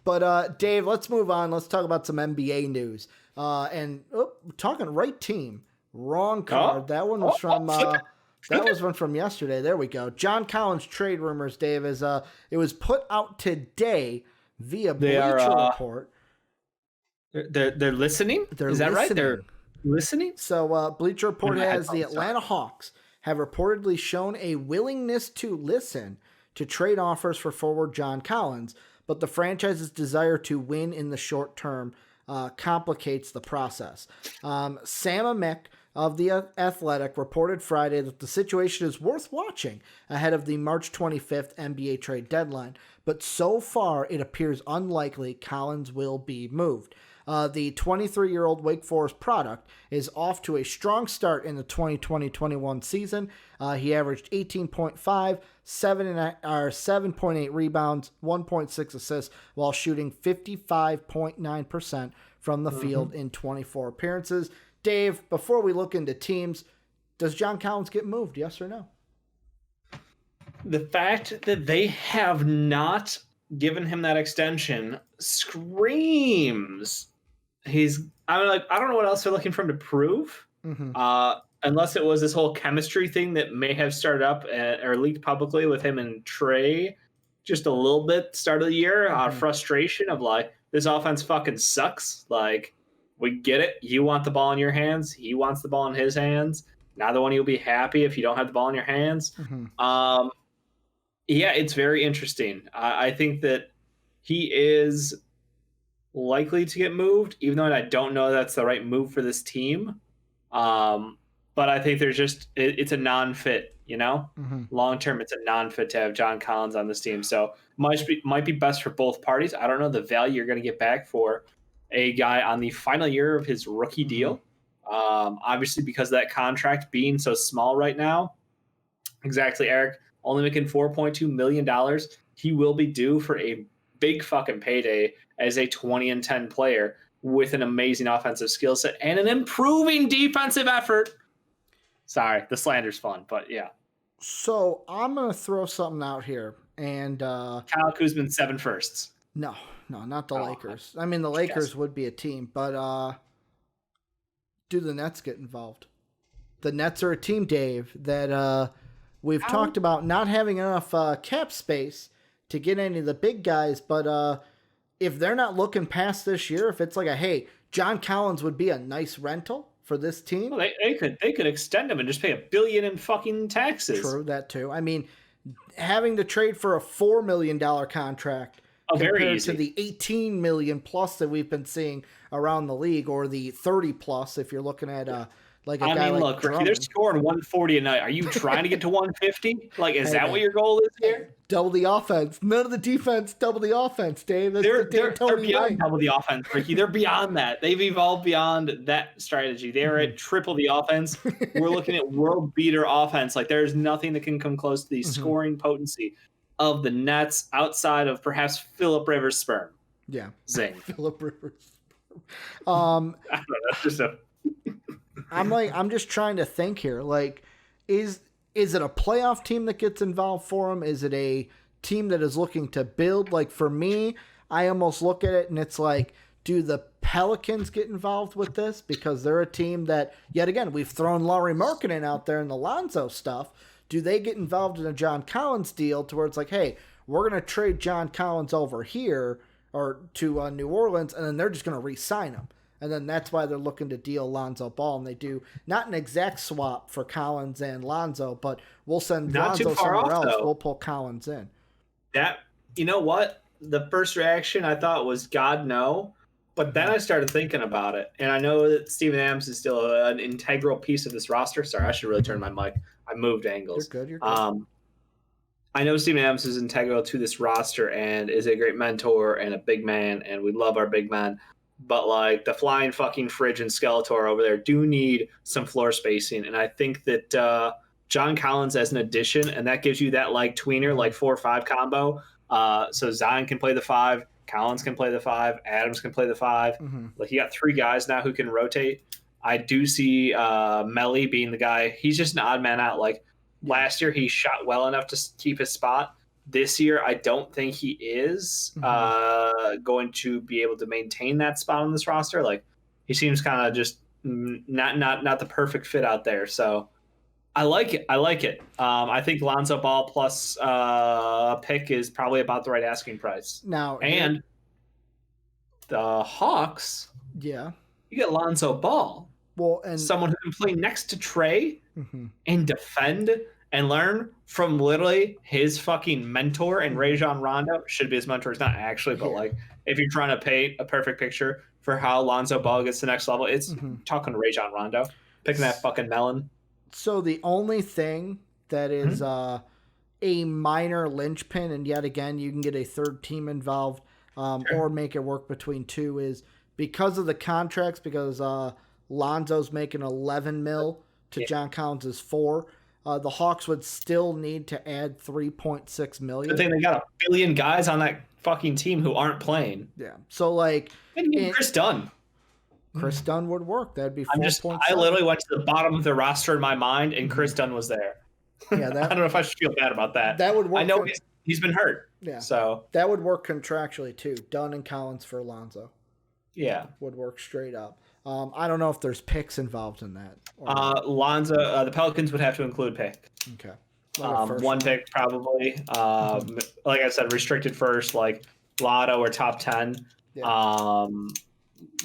But Dave, let's move on. Let's talk about some NBA news. Talking right team, wrong card. That one was from yesterday. There we go. John Collins trade rumors, Dave, is it was put out today via Bleacher Report. They're listening? Is that right? They're listening? So Bleacher Report has the Atlanta Hawks have reportedly shown a willingness to listen to trade offers for forward John Collins, but the franchise's desire to win in the short term complicates the process. Sam Amick of The Athletic reported Friday that the situation is worth watching ahead of the March 25th NBA trade deadline, but so far it appears unlikely Collins will be moved. The 23-year-old Wake Forest product is off to a strong start in the 2020-21 season. He averaged 18.5, 7.8 rebounds, 1.6 assists, while shooting 55.9% from the field in 24 appearances. Dave, before we look into teams, does John Collins get moved, yes or no? The fact that they have not given him that extension screams I don't know what else they're looking for him to prove. Unless it was this whole chemistry thing that may have started up or leaked publicly with him and Trey just a little bit start of the year. Frustration of like, this offense fucking sucks. Like, we get it. You want the ball in your hands. He wants the ball in his hands. Neither one of you will be happy if you don't have the ball in your hands. Yeah, it's very interesting. I think that he is likely to get moved, even though I don't know that's the right move for this team. But I think it's a non-fit, long term. It's a non-fit to have John Collins on this team. So might be best for both parties. I don't know the value you're going to get back for a guy on the final year of his rookie deal. Obviously because of that contract being so small right now. Exactly, Eric. Only making $4.2 million. He will be due for a big fucking payday as a 20-10 player with an amazing offensive skill set and an improving defensive effort. Sorry, the slander's fun, but yeah. So I'm going to throw something out here. And Kyle Kuzma 7 firsts. No, not the Lakers. I mean, the Lakers would be a team, but do the Nets get involved? The Nets are a team, Dave, that we've talked about not having enough cap space to get any of the big guys, but if they're not looking past this year, if it's like hey, John Collins would be a nice rental for this team. Well, they could extend him and just pay $1 billion in fucking taxes. True, that too. I mean, having to trade for a $4 million contract compared to the $18 million plus that we've been seeing around the league, or the 30 plus if you're looking at look, Ricky, they're scoring 140 a night. Are you trying to get to 150? Like, is that what your goal is here? Double the offense. None of the defense, double the offense, Dave. They're beyond double the offense, Ricky. They're beyond that. They've evolved beyond that strategy. They're at triple the offense. We're looking at world beater offense. Like, there's nothing that can come close to the scoring potency of the Nets outside of perhaps Phillip Rivers' sperm. Yeah. Zing. Phillip Rivers' sperm. I don't know. That's just a... I'm just trying to think here. Like, is it a playoff team that gets involved for him? Is it a team that is looking to build? Like, for me, I almost look at it and it's like, do the Pelicans get involved with this? Because they're a team that, yet again, we've thrown Lauri Markkanen out there in the Lonzo stuff. Do they get involved in a John Collins deal to where it's like, hey, we're going to trade John Collins over here or to New Orleans, and then they're just going to re-sign him? And then that's why they're looking to deal Lonzo Ball. And they do not an exact swap for Collins and Lonzo, but we'll send Lonzo somewhere else. We'll pull Collins in. That, you know what? The first reaction I thought was, God, no. But then I started thinking about it. And I know that Steven Adams is still an integral piece of this roster. Sorry, I should really turn my mic. I moved angles. You're good. I know Steven Adams is integral to this roster and is a great mentor and a big man. And we love our big men. But, like, the flying fucking fridge and Skeletor over there do need some floor spacing. And I think that John Collins as an addition, and that gives you that, like, tweener, like 4-5 combo. So Zion can play the 5, Collins can play the 5, Adams can play the 5. Like, you got 3 guys now who can rotate. I do see Melly being the guy. He's just an odd man out. Like, last year he shot well enough to keep his spot. this year, I don't think he is going to be able to maintain that spot on this roster. Like, he seems kind of just not the perfect fit out there. So I like it. I think Lonzo Ball plus pick is probably about the right asking price. Now, and the Hawks, yeah, you get Lonzo Ball, well, and someone who can play next to Trey and defend and learn from literally his fucking mentor and Rajon Rondo. Should be his mentor. It's not actually, but like if you're trying to paint a perfect picture for how Lonzo Ball gets to the next level, it's talking to Rajon Rondo, picking that fucking melon. So the only thing that is a minor linchpin, and yet again, you can get a third team involved or make it work between two, is because of the contracts, because Lonzo's making 11 mil to John Collins is 4. The Hawks would still need to add 3.6 million. I think they got a billion guys on that fucking team who aren't playing. Yeah. So like Chris Dunn. Chris Dunn would work. That'd be 4.7. I literally went to the bottom of the roster in my mind, and Chris Dunn was there. Yeah, I don't know if I should feel bad about that. That would work. I know he's been hurt. Yeah. So that would work contractually too. Dunn and Collins for Lonzo. Yeah. Would work straight up. I don't know if there's picks involved in that. Lonzo, the Pelicans would have to include pick. Okay. One pick probably. Like I said, restricted first, like lotto or top 10. Yeah.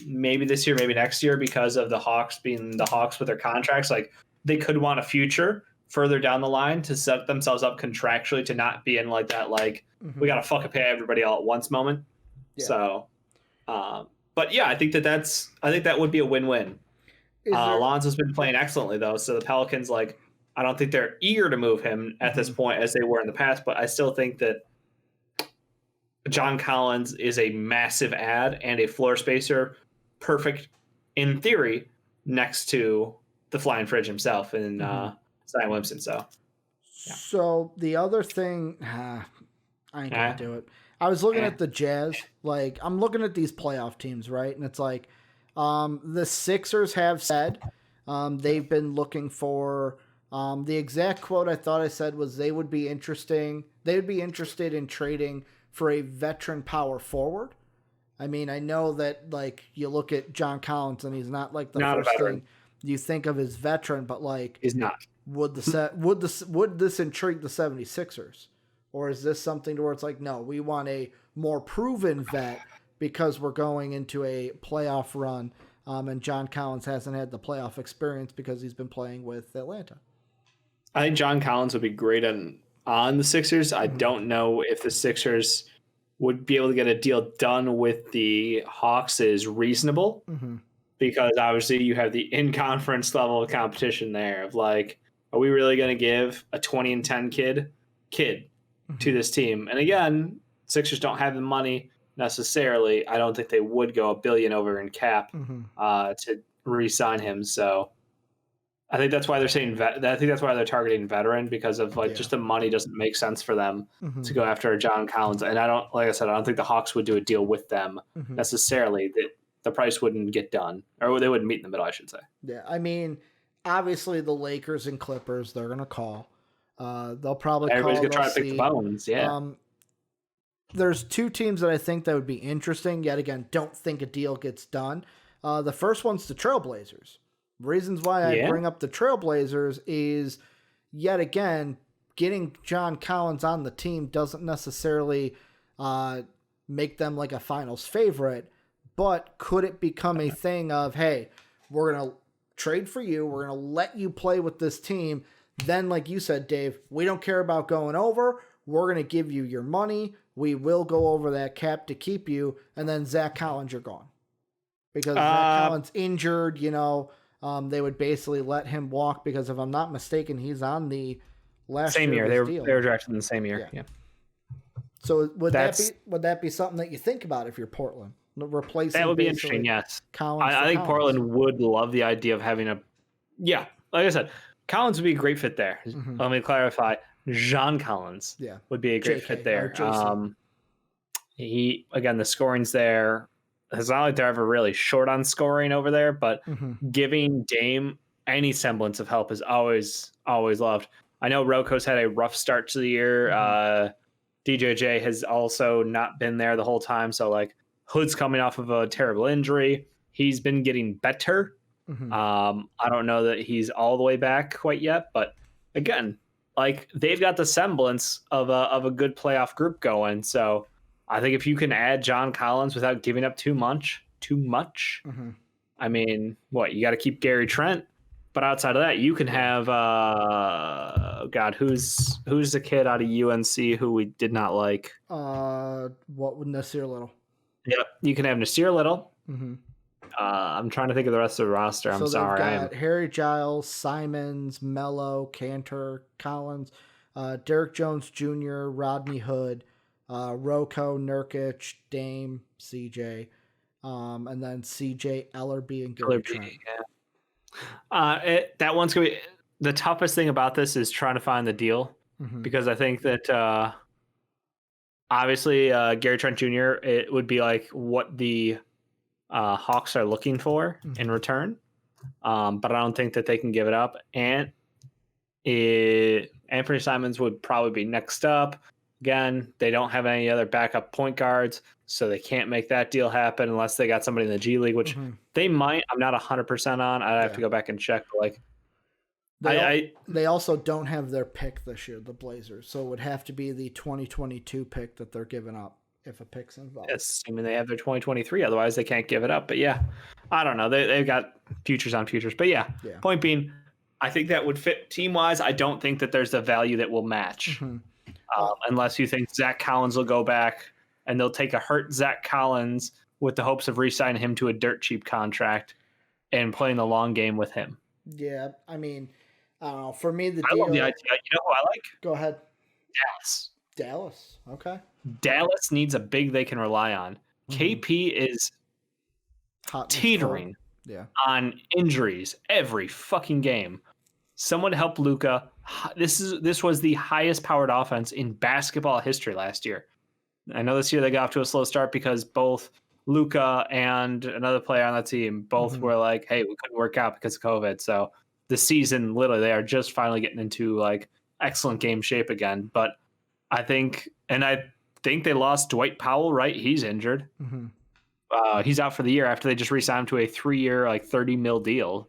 Maybe this year, maybe next year, because of the Hawks being the Hawks with their contracts. Like they could want a future further down the line to set themselves up contractually to not be in like that, like we got to fucking pay everybody all at once moment. Yeah. So, but yeah, I think that would be a win-win. Lonzo's been playing excellently though, so the Pelicans, like, I don't think they're eager to move him at this point as they were in the past, but I still think that John Collins is a massive add and a floor spacer, perfect in theory, next to the flying fridge himself and Zion Williamson. So, yeah. So the other thing, I ain't gonna do it. I was looking at the Jazz. Like, I'm looking at these playoff teams, right? And it's like, the Sixers have said they've been looking for the exact quote I thought I said was they would be interested in trading for a veteran power forward. I mean, I know that like you look at John Collins and he's not like the first thing you think of as veteran, but like he's not. Would this intrigue the 76ers? Or is this something to where it's like, no, we want a more proven vet because we're going into a playoff run, and John Collins hasn't had the playoff experience because he's been playing with Atlanta? I think John Collins would be great on the Sixers. I don't know if the Sixers would be able to get a deal done with the Hawks is reasonable because obviously you have the in-conference level of competition there of like, are we really going to give a 20-10 kid to this team? And again, Sixers don't have the money necessarily. I don't think they would go $1 billion over in cap to re-sign him. So I think that's why they're saying I think that's why they're targeting veteran, because of like just the money doesn't make sense for them to go after John Collins. And I don't think the Hawks would do a deal with them necessarily. That the price wouldn't get done, or they wouldn't meet in the middle, I should say. Yeah, I mean, obviously the Lakers and Clippers, they're gonna call. They'll probably everybody's call. Gonna try to pick the bones. Yeah. There's two teams that I think that would be interesting. Yet again, don't think a deal gets done. The first one's the Trailblazers. Reasons why I bring up the Trailblazers is, yet again, getting John Collins on the team doesn't necessarily make them like a finals favorite, but could it become a thing of, hey, we're going to trade for you, we're going to let you play with this team, then like you said, Dave, we don't care about going over, we're going to give you your money, we will go over that cap to keep you, and then Zach Collins, you're gone. Because Zach Collins injured, they would basically let him walk because if I'm not mistaken, he's on the last same year. They deal. were drafted in the same year. Yeah. So would that be something that you think about if you're Portland? Replacing that would be interesting. Yes. Collins I think Collins. Portland would love the idea of having like I said, Collins would be a great fit there. Let me clarify. John Collins would be a great fit there. The scoring's there. It's not like they're ever really short on scoring over there, but giving Dame any semblance of help is always loved. I know Rocco's had a rough start to the year. DJJ has also not been there the whole time. So like Hood's coming off of a terrible injury. He's been getting better. Mm-hmm. I don't know that he's all the way back quite yet, but again, like they've got the semblance of a good playoff group going. So I think if you can add John Collins without giving up too much, Mm-hmm. I mean, what, you got to keep Gary Trent, but outside of that, you can have God, who's the kid out of UNC who we did not like? What would Nasir Little? Yep, you can have Nasir Little. Mm-hmm. I'm trying to think of the rest of the roster. I'm so sorry. They've got Harry Giles, Simons, Mello, Cantor, Collins, Derek Jones Jr., Rodney Hood, Rocco, Nurkic, Dame, CJ, and then CJ, Ellerby, and Gary Trent. Yeah. That one's going to be the toughest thing about this is trying to find the deal, because I think that obviously Gary Trent Jr., it would be like what the Hawks are looking for in return. But I don't think that they can give it up. And Anthony Simons would probably be next up. Again, they don't have any other backup point guards, so they can't make that deal happen unless they got somebody in the G League, which they might. I'm not 100% on. I'd have to go back and check. But like, they also don't have their pick this year, the Blazers, so it would have to be the 2022 pick that they're giving up if a pick's involved. Yes, I mean they have their 2023, otherwise they can't give it up. But yeah, I don't know. They've got futures on futures. But yeah, point being, I think that would fit team-wise. I don't think that there's the value that will match. Unless you think Zach Collins will go back and they'll take a hurt Zach Collins with the hopes of re-signing him to a dirt cheap contract and playing the long game with him. Yeah, I mean, I don't know. For me, I love the idea. You know who I like? Go ahead. Dallas. Okay. Dallas needs a big they can rely on. KP is teetering on injuries every fucking game. Someone help Luka. This was the highest powered offense in basketball history last year. I know this year they got off to a slow start because both Luka and another player on the team both were like, hey, we couldn't work out because of COVID. So the season, literally, they are just finally getting into like excellent game shape again. But I think they lost Dwight Powell, right? He's injured. He's out for the year after they just re-signed him to a 3-year, like $30 million deal.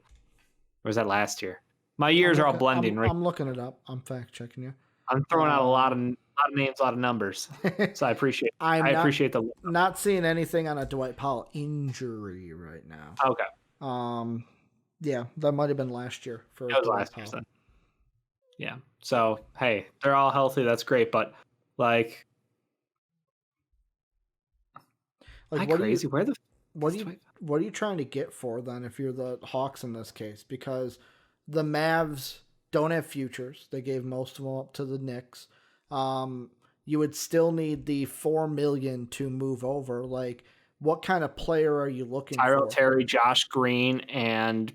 Or was that last year? My years are all blending, right? I'm looking it up. I'm fact checking you. I'm throwing out a lot of names, a lot of numbers. So I appreciate. I appreciate the. Not seeing anything on a Dwight Powell injury right now. Okay. Yeah, that might have been last year for Dwight last Powell. Year. Yeah. So hey, they're all healthy. That's great, but like what crazy? What are you trying to get for then if you're the Hawks in this case? Because the Mavs don't have futures. They gave most of them up to the Knicks. You would still need the $4 million to move over. Like, what kind of player are you looking for? Tyrell Terry, Josh Green, and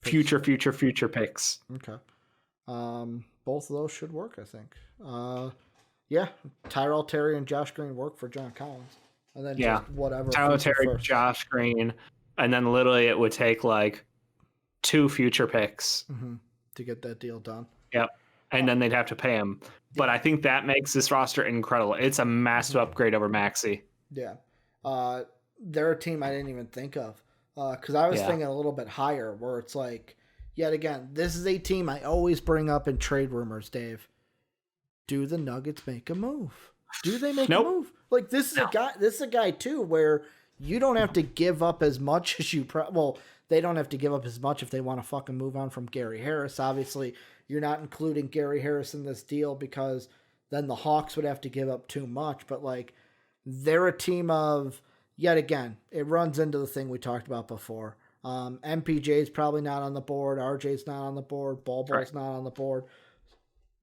future picks. Okay. Both of those should work, I think. Yeah, Tyrell Terry and Josh Green work for John Collins. And then just whatever. Tyrell Terry, Josh Green, and then literally it would take like 2 future picks to get that deal done. Yep. And then they'd have to pay him. But I think that makes this roster incredible. It's a massive upgrade over Maxey. Yeah. They're a team I didn't even think of. Because I was thinking a little bit higher, where it's like, yet again, this is a team I always bring up in trade rumors, Dave. Do the Nuggets make a move? Do they make a move? Like, this is a guy too where you don't have to give up as much as you they don't have to give up as much if they want to fucking move on from Gary Harris. Obviously, you're not including Gary Harris in this deal because then the Hawks would have to give up too much. But like, they're a team of, yet again, it runs into the thing we talked about before. MPJ's probably not on the board. RJ's not on the board. Ball's not on the board.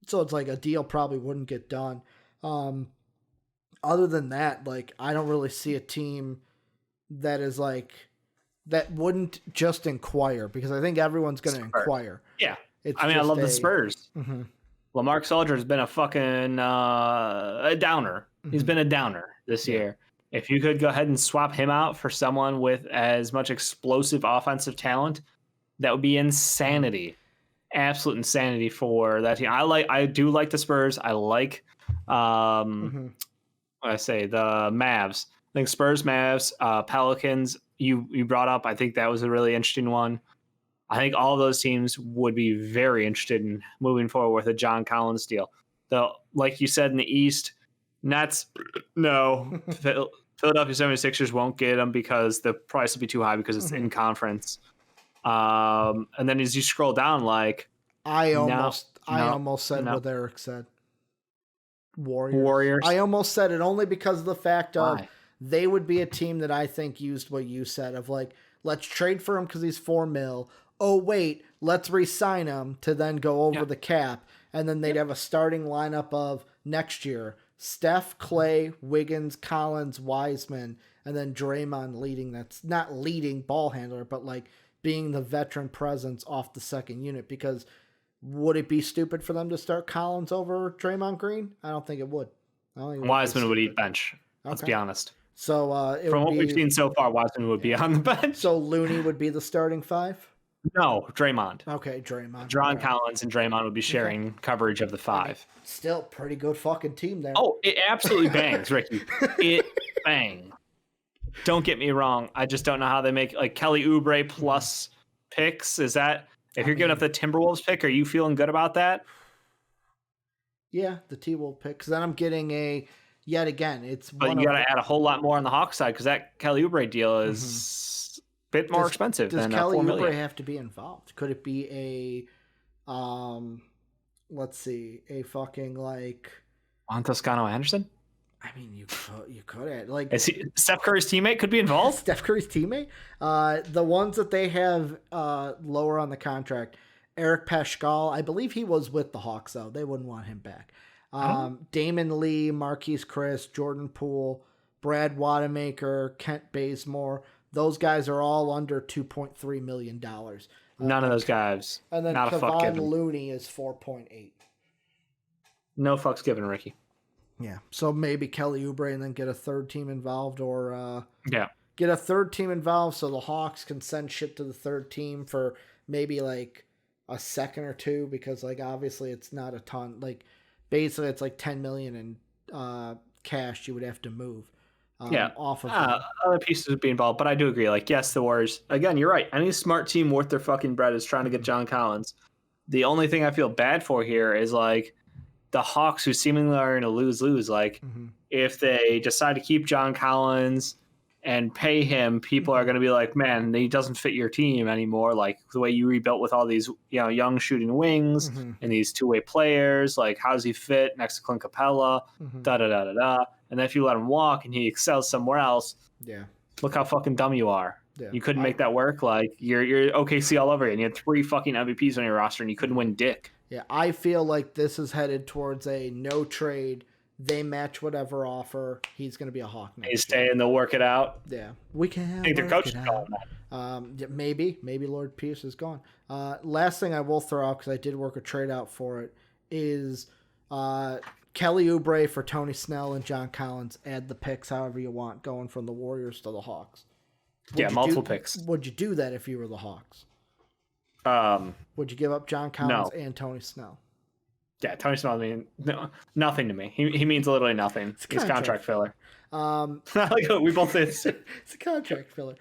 So it's like a deal probably wouldn't get done. Other than that, like, I don't really see a team that is like, that wouldn't just inquire, because I think everyone's going to inquire. Yeah. I love the Spurs. LaMarcus Aldridge has been a fucking a downer. He's been a downer this year. If you could go ahead and swap him out for someone with as much explosive offensive talent, that would be insanity. Absolute insanity for that team. I do like the Spurs. I like Mm-hmm. I say the Mavs. I think Spurs, Mavs, Pelicans. You brought up. I think that was a really interesting one. I think all of those teams would be very interested in moving forward with a John Collins deal. Though, like you said in the East, Nets, no. Philadelphia 76ers won't get him because the price will be too high because it's in conference. And then as you scroll down, like I almost said what Eric said. Warriors. I almost said it only because of the fact of they would be a team that I think used what you said of like, let's trade for him because he's $4 million. Oh, wait, let's re-sign him to then go over the cap. And then they'd have a starting lineup of next year, Steph, Clay, Wiggins, Collins, Wiseman, and then Draymond leading. That's not leading ball handler, but like being the veteran presence off the second unit. Because would it be stupid for them to start Collins over Draymond Green? I don't think it would. Wiseman would eat bench. Let's be honest. So from what we've seen so far, Wiseman would be on the bench. So Looney would be the starting five? No, Draymond. Okay, Draymond. John Collins and Draymond would be sharing coverage of the five. Still pretty good fucking team there. Oh, it absolutely bangs, Ricky. It bangs. Don't get me wrong. I just don't know how they make like Kelly Oubre plus picks. Is that if you're giving up the Timberwolves pick, are you feeling good about that? Yeah, the T-Wolves pick. Because then I'm getting yet again, it's but you got to add a whole lot more on the Hawks side because that Kelly Oubre deal is a bit more expensive than Kelly $4 million. Oubre have to be involved? Could it be let's see, a fucking like Juan Toscano Anderson? I mean, you could add like Steph Curry's teammate could be involved. Steph Curry's teammate. The ones that they have lower on the contract, Eric Paschall, I believe he was with the Hawks though. They wouldn't want him back. Damon Lee, Marquise Chris, Jordan Poole, Brad Wanamaker, Kent Bazemore. Those guys are all under $2.3 million. None of those guys. And then Kevon Looney is 4.8. No fucks given, Ricky. Yeah. So maybe Kelly Oubre and then get a third team involved or get a third team involved so the Hawks can send shit to the third team for maybe like a second or two because like obviously it's not a ton. Like basically it's like $10 million in cash you would have to move. Off of other pieces would be involved, but I do agree. Like, yes, the Warriors. Again, you're right. Any smart team worth their fucking bread is trying to get John Collins. The only thing I feel bad for here is like the Hawks, who seemingly are in a lose-lose. Like, if they decide to keep John Collins and pay him, people are going to be like, "Man, he doesn't fit your team anymore." Like the way you rebuilt with all these, young shooting wings and these two-way players. Like, how does he fit next to Clint Capella? Da da da da da. And then if you let him walk and he excels somewhere else, look how fucking dumb you are. Yeah. You couldn't make that work. Like you're OKC all over you, and you had 3 fucking MVPs on your roster, and you couldn't win dick. Yeah, I feel like this is headed towards a no trade. They match whatever offer. He's going to be a Hawk next year. He's staying. They'll work it out. Yeah, we can. I think their coach is gone. Maybe Lord Pierce is gone. Last thing I will throw out because I did work a trade out for it is Kelly Oubre for Tony Snell and John Collins. Add the picks however you want, going from the Warriors to the Hawks. Multiple picks. Would you do that if you were the Hawks? Would you give up John Collins and Tony Snell? Yeah, Tony Snell means nothing to me. He means literally nothing. He's contract filler. We both say it's a contract filler.